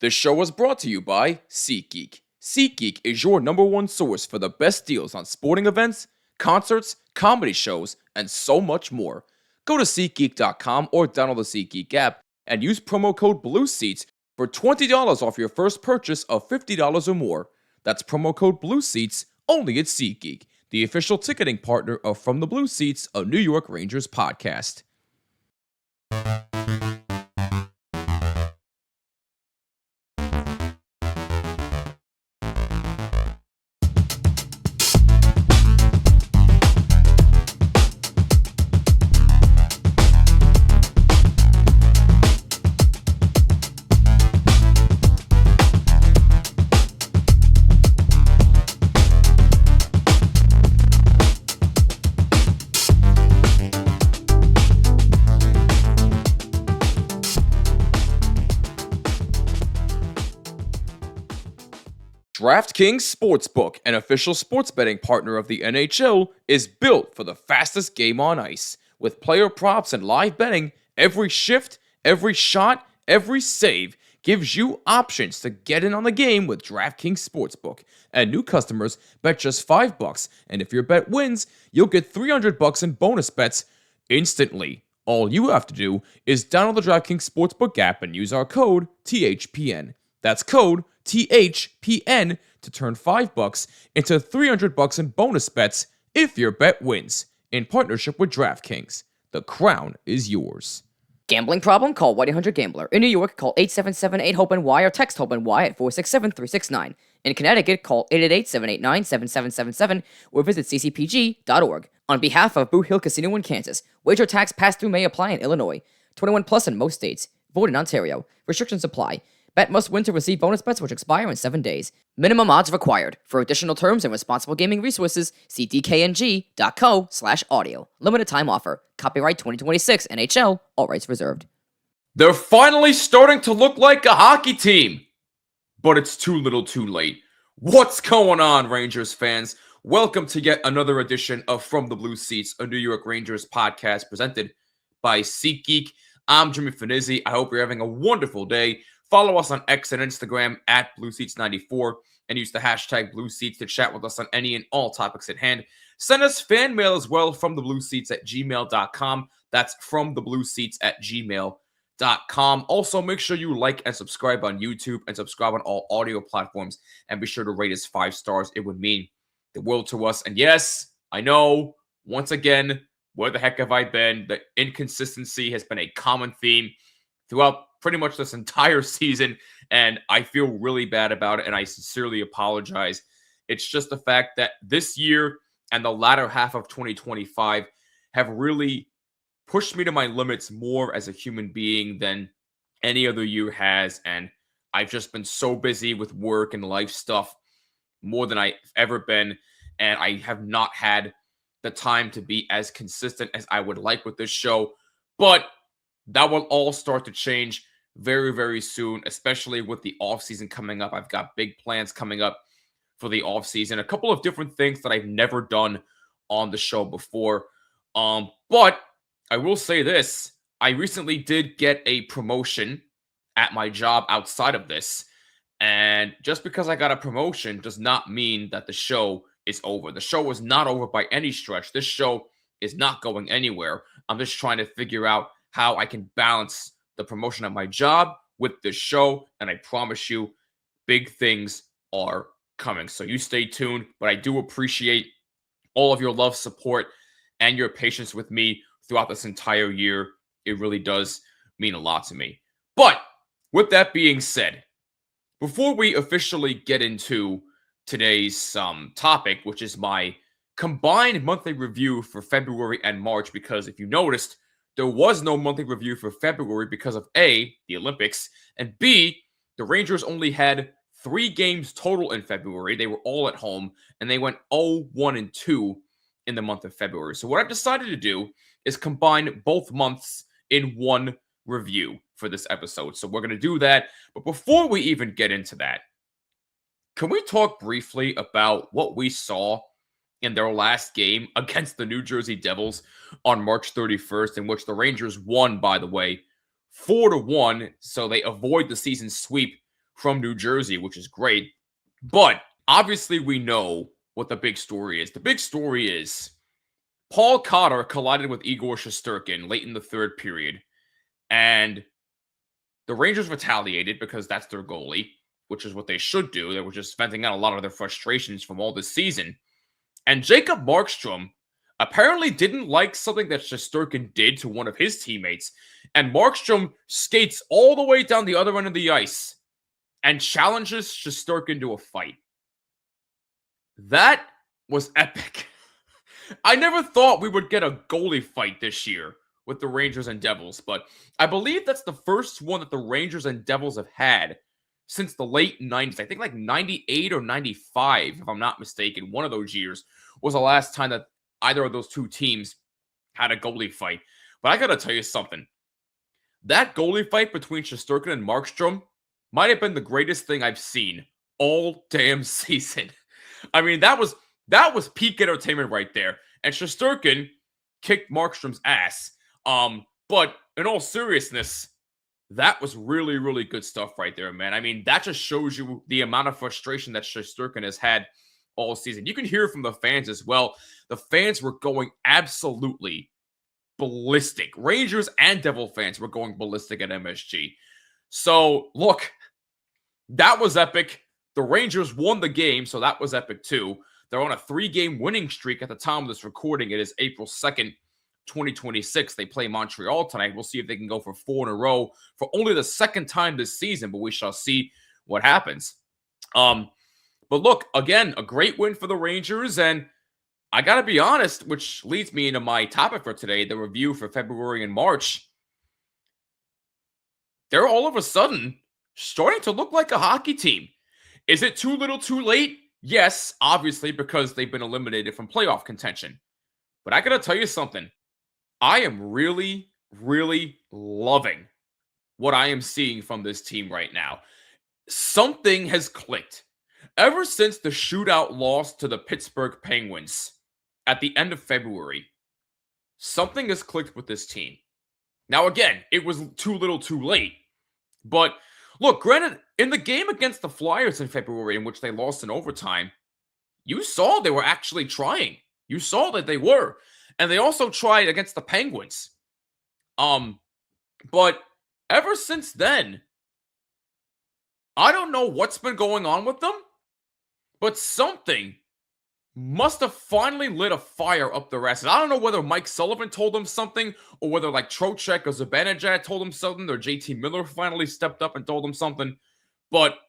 This show was brought to you by SeatGeek. SeatGeek is your number one source for the best deals on sporting events, concerts, comedy shows, and so much more. Go to SeatGeek.com or download the SeatGeek app and use promo code BLUESEATS for $20 off your first purchase of $50 or more. That's promo code BLUESEATS only at SeatGeek, the official ticketing partner of From the Blue Seats, a New York Rangers podcast. DraftKings Sportsbook, an official sports betting partner of the NHL, is built for the fastest game on ice. With player props and live betting, every shift, every shot, every save gives you options to get in on the game with DraftKings Sportsbook. And new customers bet just $5, and if your bet wins, you'll get $300 in bonus bets instantly. All you have to do is download the DraftKings Sportsbook app and use our code THPN. That's code THPN to turn $5 into $300 in bonus bets if your bet wins. In partnership with DraftKings, the crown is yours. Gambling problem? Call 1-800-GAMBLER. In New York, call 877-8-HOPENY or text HOPENY at 467-369. In Connecticut, call 888-789-7777 or visit ccpg.org. On behalf of Boo Hill Casino in Kansas, wager tax pass-through may apply in Illinois. 21 plus in most states. Void in Ontario. Restrictions apply. Bet must win to receive bonus bets which expire in 7 days. Minimum odds required. For additional terms and responsible gaming resources, see dkng.co/audio. Limited time offer. Copyright 2026 NHL. All rights reserved. They're finally starting to look like a hockey team, but it's too little too late. What's going on, Rangers fans? Welcome to yet another edition of From the Blue Seats, a New York Rangers podcast presented by SeatGeek. I'm Jimmy Fanizzi. I hope you're having a wonderful day. Follow us on X and Instagram at BlueSeats94 and use the hashtag BlueSeats to chat with us on any and all topics at hand. Send us fan mail as well from theblueseats@gmail.com. That's from theblueseats@gmail.com. Also, make sure you like and subscribe on YouTube and subscribe on all audio platforms. And be sure to rate us 5 stars. It would mean the world to us. And yes, I know, once again, where the heck have I been? The inconsistency has been a common theme throughout pretty much this entire season, and I feel really bad about it, and I sincerely apologize. It's just the fact that this year and the latter half of 2025 have really pushed me to my limits more as a human being than any other year has, and I've just been so busy with work and life stuff more than I've ever been, and I have not had the time to be as consistent as I would like with this show, but that will all start to change very, very soon, especially with the offseason coming up. I've got big plans coming up for the offseason. A couple of different things that I've never done on the show before. But I will say this. I recently did get a promotion at my job outside of this. And just because I got a promotion does not mean that the show is over. The show is not over by any stretch. This show is not going anywhere. I'm just trying to figure out how I can balance the promotion at my job with this show, and I promise you, big things are coming. So you stay tuned, but I do appreciate all of your love, support, and your patience with me throughout this entire year. It really does mean a lot to me. But with that being said, before we officially get into today's topic, which is my combined monthly review for February and March, because if you noticed, there was no monthly review for February because of A, the Olympics, and B, the Rangers only had 3 games total in February. They were all at home, and they went 0-1-2 in the month of February. So what I've decided to do is combine both months in one review for this episode. So we're going to do that. But before we even get into that, can we talk briefly about what we saw in their last game against the New Jersey Devils on March 31st, in which the Rangers won, by the way, 4-1, so they avoid the season sweep from New Jersey, which is great. But obviously, we know what the big story is. The big story is Paul Cotter collided with Igor Shesterkin late in the third period, and the Rangers retaliated because that's their goalie, which is what they should do. They were just venting out a lot of their frustrations from all this season. And Jacob Markstrom apparently didn't like something that Shesterkin did to one of his teammates. And Markstrom skates all the way down the other end of the ice and challenges Shesterkin to a fight. That was epic. I never thought we would get a goalie fight this year with the Rangers and Devils, but I believe that's the first one that the Rangers and Devils have had since the late 90s. I think like 98 or 95, if I'm not mistaken. One of those years was the last time that either of those two teams had a goalie fight. But I got to tell you something. That goalie fight between Shesterkin and Markstrom might have been the greatest thing I've seen all damn season. I mean, that was peak entertainment right there. And Shesterkin kicked Markstrom's ass. But in all seriousness, that was really, really good stuff right there, man. I mean, that just shows you the amount of frustration that Shesterkin has had all season. You can hear from the fans as well. The fans were going absolutely ballistic. Rangers and Devil fans were going ballistic at MSG. So, look, that was epic. The Rangers won the game, so that was epic too. They're on a 3-game winning streak at the time of this recording. It is April 2nd, 2026. They play Montreal tonight. We'll see if they can go for 4 in a row for only the second time this season, but we shall see what happens. But look, again, a great win for the Rangers, and I gotta be honest, which leads me into my topic for today, the review for February and March. They're all of a sudden starting to look like a hockey team. Is it too little too late? Yes, obviously, because they've been eliminated from playoff contention. But I gotta tell you something. I am really, really loving what I am seeing from this team right now. Something has clicked. Ever since the shootout loss to the Pittsburgh Penguins at the end of February, something has clicked with this team. Now, again, it was too little too late. But look, granted, in the game against the Flyers in February, in which they lost in overtime, you saw they were actually trying. You saw that they were. And they also tried against the Penguins. But ever since then, I don't know what's been going on with them, but something must have finally lit a fire up their asses. I don't know whether Mike Sullivan told them something, or whether like Trocheck or Zibanejad told them something, or JT Miller finally stepped up and told them something. But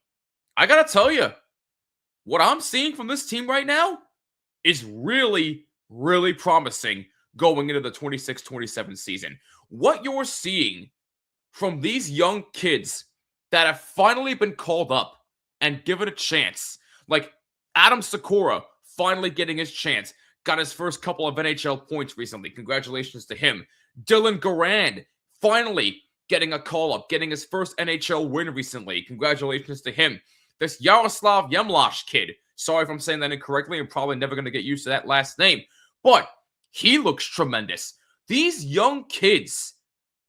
I gotta tell you, what I'm seeing from this team right now is really, really promising going into the 26-27 season. What you're seeing from these young kids that have finally been called up and given a chance, like Adam Sikora finally getting his chance, got his first couple of NHL points recently. Congratulations to him. Dylan Garand finally getting a call-up, getting his first NHL win recently. Congratulations to him. This Yaroslav Yemlash kid, sorry if I'm saying that incorrectly, I'm probably never going to get used to that last name, but he looks tremendous. These young kids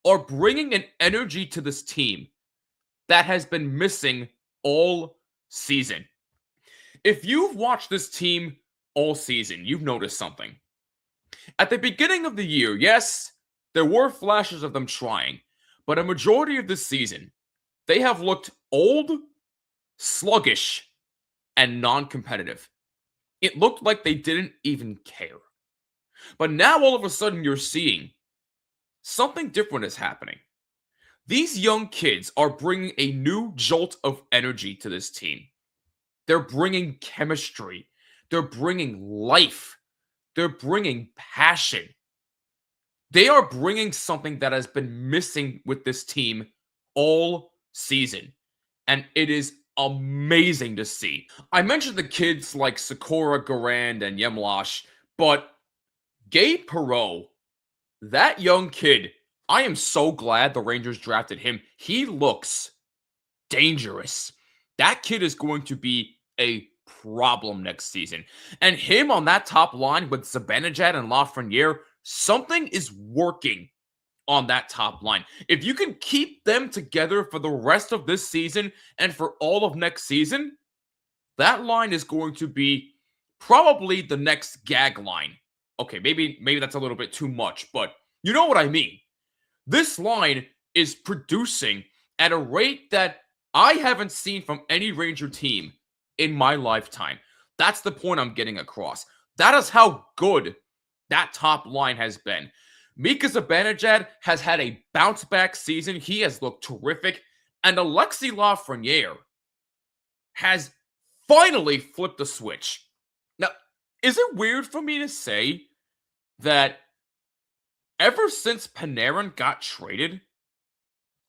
are bringing an energy to this team that has been missing all season. If you've watched this team all season, you've noticed something. At the beginning of the year, yes, there were flashes of them trying, but a majority of this season, they have looked old, sluggish, and non-competitive. It looked like they didn't even care. But now all of a sudden you're seeing something different is happening. These young kids are bringing a new jolt of energy to this team. They're bringing chemistry. They're bringing life. They're bringing passion. They are bringing something that has been missing with this team all season. And it is amazing to see. I mentioned the kids like Sikora, Garand, and Yemlash, but Gabe Perreault, that young kid, I am so glad the Rangers drafted him. He looks dangerous. That kid is going to be a problem next season. And him on that top line with Zibanejad and Lafreniere, something is working on that top line. If you can keep them together for the rest of this season and for all of next season, that line is going to be probably the next gag line. Okay, maybe that's a little bit too much, but you know what I mean. This line is producing at a rate that I haven't seen from any Ranger team in my lifetime. That's the point I'm getting across. That is how good that top line has been. Mika Zibanejad has had a bounce back season. He has looked terrific. And Alexis Lafreniere has finally flipped the switch. Now, is it weird for me to say that ever since Panarin got traded,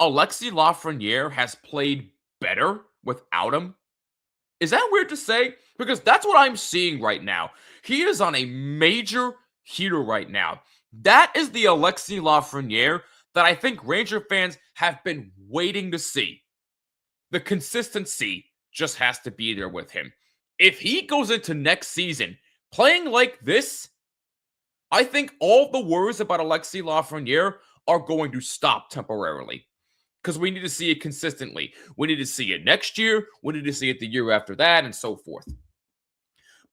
Alexis Lafreniere has played better without him? Is that weird to say? Because that's what I'm seeing right now. He is on a major heater right now. That is the Alexis Lafreniere that I think Ranger fans have been waiting to see. The consistency just has to be there with him. If he goes into next season playing like this, I think all the worries about Alexis Lafreniere are going to stop temporarily. Because we need to see it consistently. We need to see it next year. We need to see it the year after that, and so forth.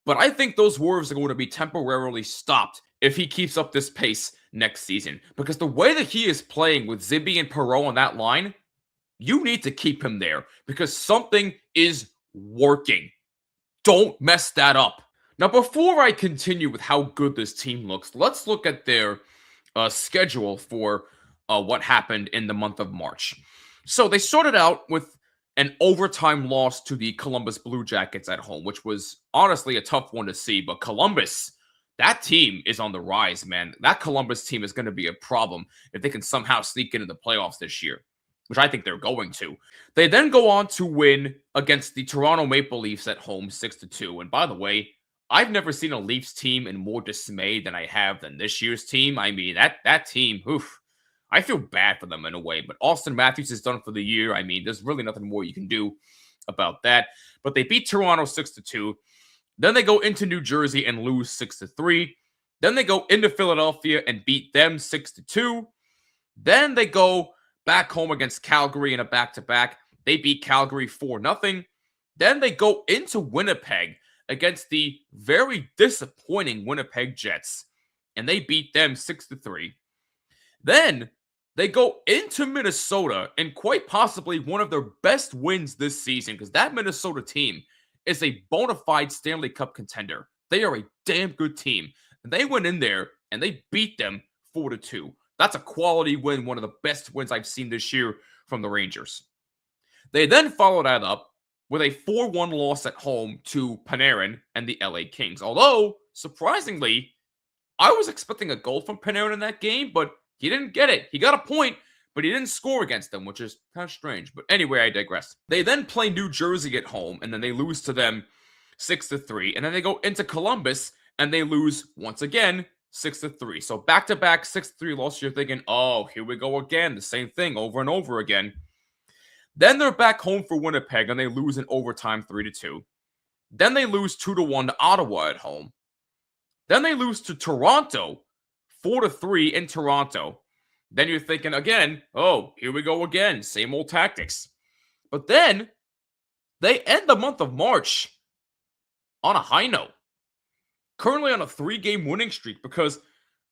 But I think those worries are going to be temporarily stopped if he keeps up this pace next season. Because the way that he is playing with Zibby and Perreault on that line, you need to keep him there. Because something is working. Don't mess that up. Now, before I continue with how good this team looks, let's look at their schedule for what happened in the month of March. So they started out with an overtime loss to the Columbus Blue Jackets at home, which was honestly a tough one to see. But Columbus, that team is on the rise, man. That Columbus team is going to be a problem if they can somehow sneak into the playoffs this year, which I think they're going to. They then go on to win against the Toronto Maple Leafs at home 6-2. And by the way, I've never seen a Leafs team in more dismay than I have than this year's team. I mean, that team, oof. I feel bad for them in a way, but Austin Matthews is done for the year. I mean, there's really nothing more you can do about that. But they beat Toronto 6-2. Then they go into New Jersey and lose 6-3. Then they go into Philadelphia and beat them 6-2. Then they go back home against Calgary in a back-to-back. They beat Calgary 4-0. Then they go into Winnipeg against the very disappointing Winnipeg Jets, and they beat them 6-3. Then they go into Minnesota and quite possibly one of their best wins this season, because that Minnesota team is a bona fide Stanley Cup contender. They are a damn good team. And they went in there and they beat them 4-2. That's a quality win, one of the best wins I've seen this year from the Rangers. They then followed that up with a 4-1 loss at home to Panarin and the LA Kings. Although, surprisingly, I was expecting a goal from Panarin in that game, but he didn't get it. He got a point, but he didn't score against them, which is kind of strange. But anyway, I digress. They then play New Jersey at home, and then they lose to them 6-3. And then they go into Columbus, and they lose once again 6-3. So back-to-back 6-3 loss. You're thinking, oh, here we go again. The same thing over and over again. Then they're back home for Winnipeg, and they lose in overtime 3-2. Then they lose 2-1 to Ottawa at home. Then they lose to Toronto 4-3 in Toronto. Then you're thinking again, oh, here we go again. Same old tactics. But then they end the month of March on a high note. Currently on a 3-game winning streak because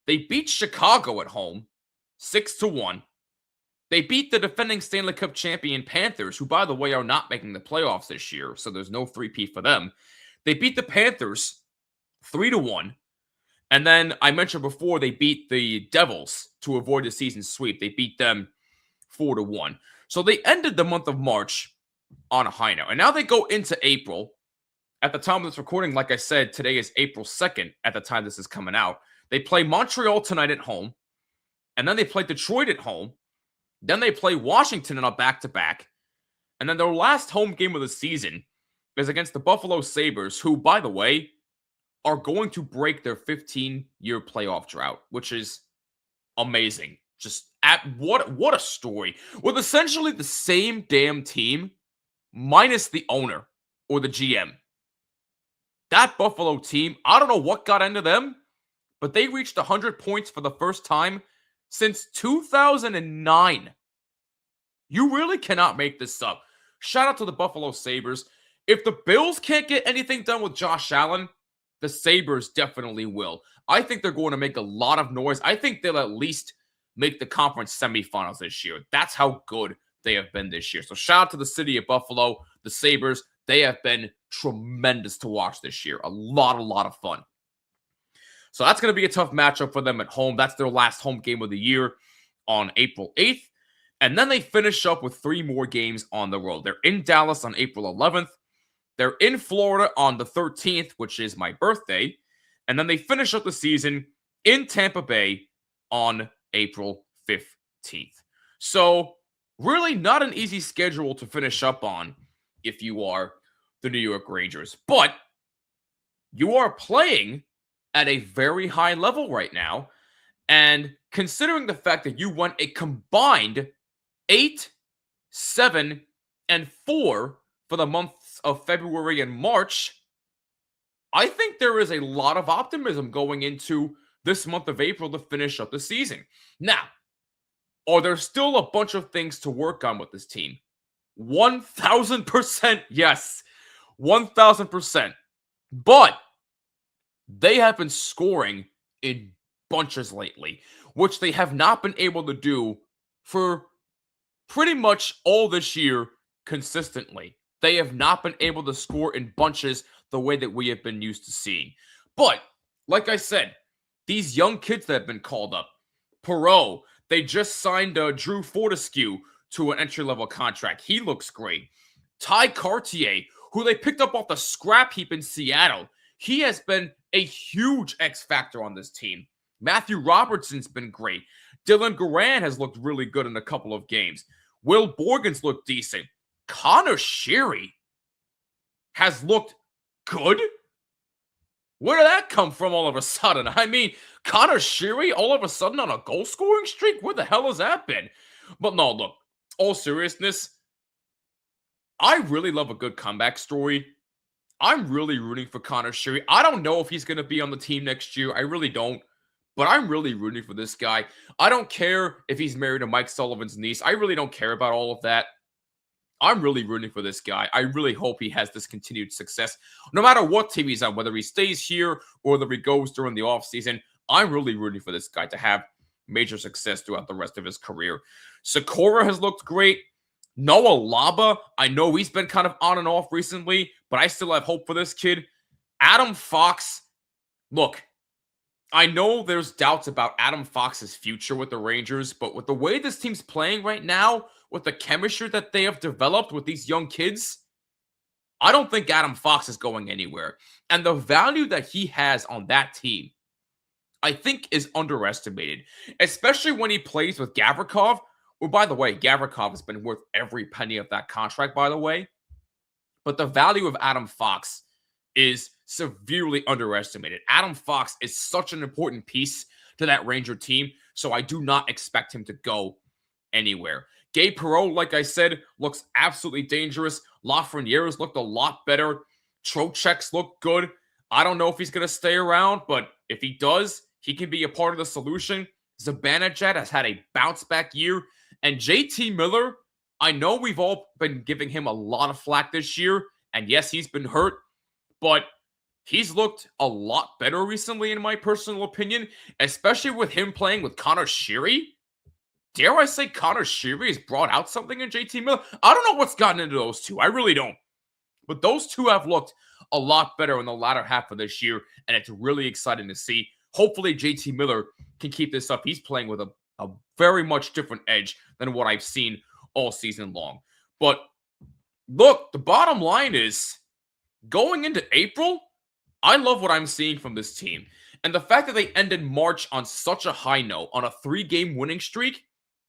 they beat Chicago at home 6-1. They beat the defending Stanley Cup champion Panthers, who, by the way, are not making the playoffs this year, so there's no 3-peat for them. They beat the Panthers 3-1. And then I mentioned before they beat the Devils to avoid the season sweep. They beat them 4-1. So they ended the month of March on a high note. And now they go into April. At the time of this recording, like I said, today is April 2nd at the time this is coming out. They play Montreal tonight at home. And then they play Detroit at home. Then they play Washington in a back-to-back. And then their last home game of the season is against the Buffalo Sabres, who, by the way, are going to break their 15-year playoff drought, which is amazing. Just what a story. With essentially the same damn team, minus the owner or the GM. That Buffalo team, I don't know what got into them, but they reached 100 points for the first time since 2009. You really cannot make this up. Shout out to the Buffalo Sabres. If the Bills can't get anything done with Josh Allen, the Sabres definitely will. I think they're going to make a lot of noise. I think they'll at least make the conference semifinals this year. That's how good they have been this year. So shout out to the city of Buffalo, the Sabres. They have been tremendous to watch this year. A lot of fun. So that's going to be a tough matchup for them at home. That's their last home game of the year on April 8th. And then they finish up with 3 more games on the road. They're in Dallas on April 11th. They're in Florida on the 13th, which is my birthday. And then they finish up the season in Tampa Bay on April 15th. So really not an easy schedule to finish up on if you are the New York Rangers. But you are playing at a very high level right now. And considering the fact that you won a combined 8, 7, and 4 for the months of February and March, I think there is a lot of optimism going into this month of April to finish up the season. Now, are there still a bunch of things to work on with this team? 1,000% yes. 1,000%. But they have been scoring in bunches lately, which they have not been able to do for pretty much all this year consistently. They have not been able to score in bunches the way that we have been used to seeing. But, like I said, these young kids that have been called up, Perreault, they just signed Drew Fortescue to an entry-level contract. He looks great. Ty Cartier, who they picked up off the scrap heap in Seattle, he has been a huge X factor on this team. Matthew Robertson's been great. Dylan Garand has looked really good in a couple of games. Will Borgen's looked decent. Connor Sheary has looked good? Where did that come from all of a sudden? I mean, Connor Sheary all of a sudden on a goal-scoring streak? Where the hell has that been? But no, look, all seriousness, I really love a good comeback story. I'm really rooting for Connor Sheary. I don't know if he's going to be on the team next year. I really don't. But I'm really rooting for this guy. I don't care if he's married to Mike Sullivan's niece. I really don't care about all of that. I'm really rooting for this guy. I really hope he has this continued success. No matter what team he's on, whether he stays here or whether he goes during the offseason, I'm really rooting for this guy to have major success throughout the rest of his career. Sikora has looked great. Noah Laba, I know he's been kind of on and off recently, but I still have hope for this kid. Adam Fox, look, I know there's doubts about Adam Fox's future with the Rangers, but with the way this team's playing right now, with the chemistry that they have developed with these young kids, I don't think Adam Fox is going anywhere. And the value that he has on that team, I think, is underestimated, especially when he plays with Gavrikov. Well, by the way, Gavrikov has been worth every penny of that contract, by the way. But the value of Adam Fox is severely underestimated. Adam Fox is such an important piece to that Ranger team, so I do not expect him to go anywhere. Gabe Perreault, like I said, looks absolutely dangerous. Lafreniere's looked a lot better. Trocheck's looked good. I don't know if he's going to stay around, but if he does, he can be a part of the solution. Zibanejad has had a bounce-back year. And JT Miller, I know we've all been giving him a lot of flack this year, and yes, he's been hurt, but he's looked a lot better recently, in my personal opinion, especially with him playing with Connor Sheary. Dare I say Connor Sheary has brought out something in JT Miller? I don't know what's gotten into those two. I really don't. But those two have looked a lot better in the latter half of this year, and it's really exciting to see. Hopefully, JT Miller can keep this up. He's playing with a very much different edge than what I've seen all season long. But look, the bottom line is, going into April, I love what I'm seeing from this team. And the fact that they ended March on such a high note, on a 3-game winning streak,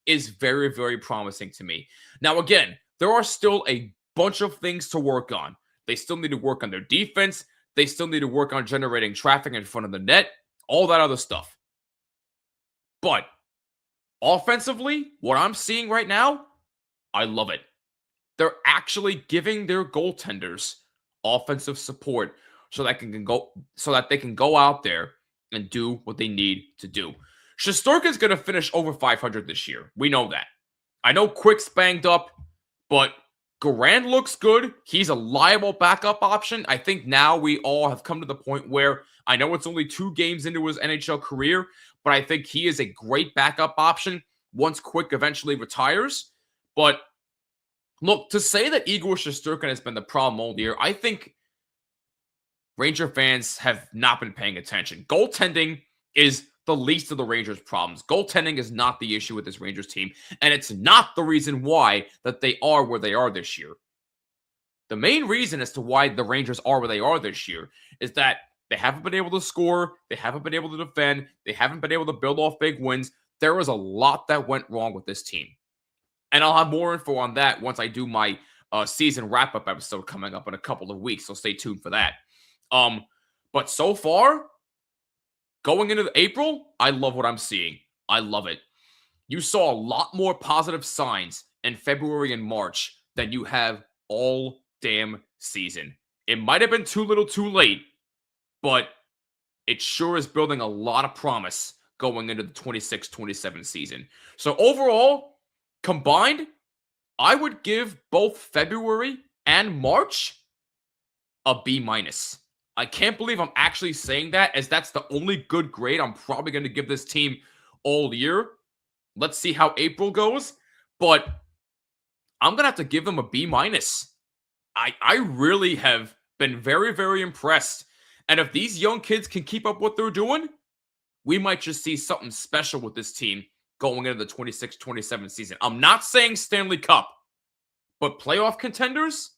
is very, very promising to me. Now, again, there are still a bunch of things to work on. They still need to work on their defense. They still need to work on generating traffic in front of the net, all that other stuff. But offensively, what I'm seeing right now, I love it. They're actually giving their goaltenders offensive support so that they can go out there and do what they need to do. Shesterkin's going to finish over 500 this year. We know that. I know Quick's banged up, but Garand looks good. He's a liable backup option. I think now we all have come to the point where I know it's only 2 games into his NHL career, but I think he is a great backup option once Quick eventually retires. But look, to say that Igor Shesterkin has been the problem all year, I think Ranger fans have not been paying attention. Goaltending is the least of the Rangers' problems. Goaltending is not the issue with this Rangers team, and it's not the reason why that they are where they are this year. The main reason as to why the Rangers are where they are this year is that they haven't been able to score, they haven't been able to defend, they haven't been able to build off big wins. There is a lot that went wrong with this team. And I'll have more info on that once I do my season wrap-up episode coming up in a couple of weeks, so stay tuned for that. But so far, going into April, I love what I'm seeing. I love it. You saw a lot more positive signs in February and March than you have all damn season. It might have been too little too late, but it sure is building a lot of promise going into the 26-27 season. So overall, combined, I would give both February and March a B-. I can't believe I'm actually saying that, as that's the only good grade I'm probably going to give this team all year. Let's see how April goes, but I'm going to have to give them a B-. I really have been very, very impressed. And if these young kids can keep up what they're doing, we might just see something special with this team going into the 26-27 season. I'm not saying Stanley Cup, but playoff contenders?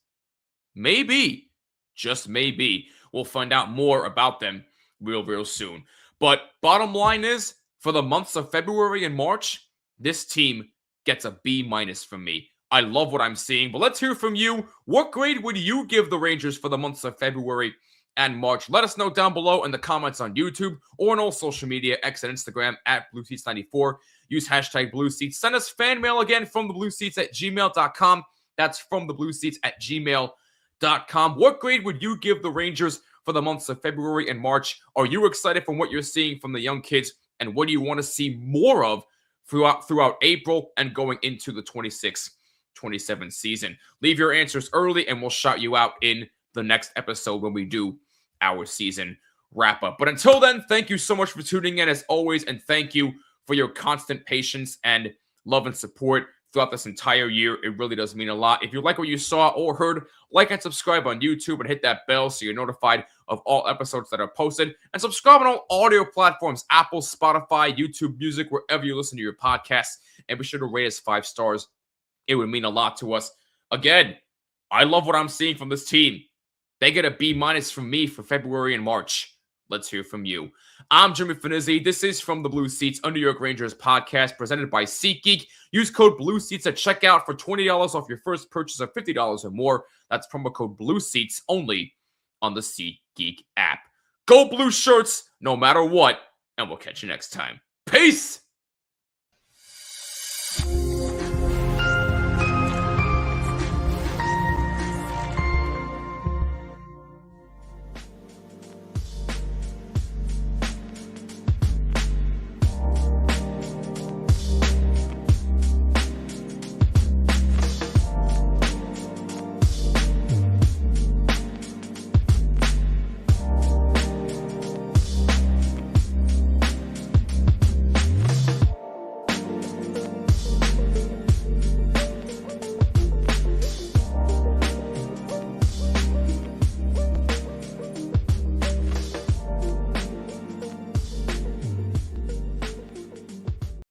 Maybe. Just maybe. We'll find out more about them real soon. But bottom line is, for the months of February and March, this team gets a B- from me. I love what I'm seeing, but let's hear from you. What grade would you give the Rangers for the months of February and March? Let us know down below in the comments on YouTube or on all social media, X and Instagram at BlueSeats94. Use hashtag BlueSeats. Send us fan mail again from theblueseats@gmail.com. That's from theblueseats@gmail.com. What grade would you give the Rangers for the months of February and March? Are you excited from what you're seeing from the young kids? And what do you want to see more of throughout April and going into the 26-27 season? Leave your answers early and we'll shout you out in the next episode when we do our season wrap up. But until then, thank you so much for tuning in as always, and thank you for your constant patience and love and support throughout this entire year. It really does mean a lot. If you like what you saw or heard, like and subscribe on YouTube and hit that bell so you're notified of all episodes that are posted. And subscribe on all audio platforms, Apple, Spotify, YouTube Music, wherever you listen to your podcasts. And be sure to rate us 5 stars. It would mean a lot to us. Again, I love what I'm seeing from this team. They get a B- from me for February and March. Let's hear from you. I'm Jimmy Fanizzi. This is From the Blue Seats, a New York Rangers podcast presented by SeatGeek. Use code BlueSeats at checkout for $20 off your first purchase of $50 or more. That's promo code BlueSeats only on the SeatGeek app. Go Blue Shirts, no matter what, and we'll catch you next time. Peace!